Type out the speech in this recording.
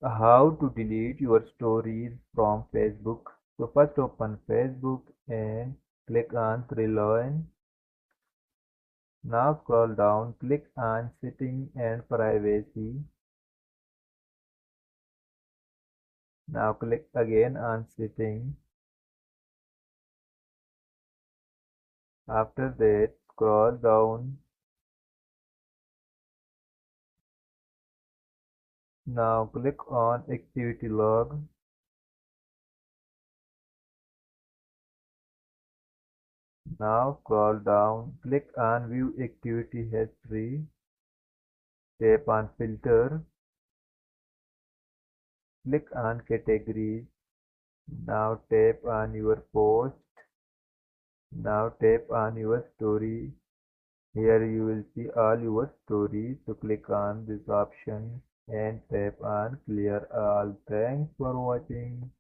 How to delete your stories from Facebook. So first open Facebook and click on three line. Now scroll down, click on setting and privacy. Now click again on setting. After that, scroll down. Now click on activity log. Now scroll down, click on view activity history. Tap on filter. Click on categories. Now tap on your post. Now tap on your story. Here you will see all your stories. So click on this option and tap on clear all. Thanks for watching.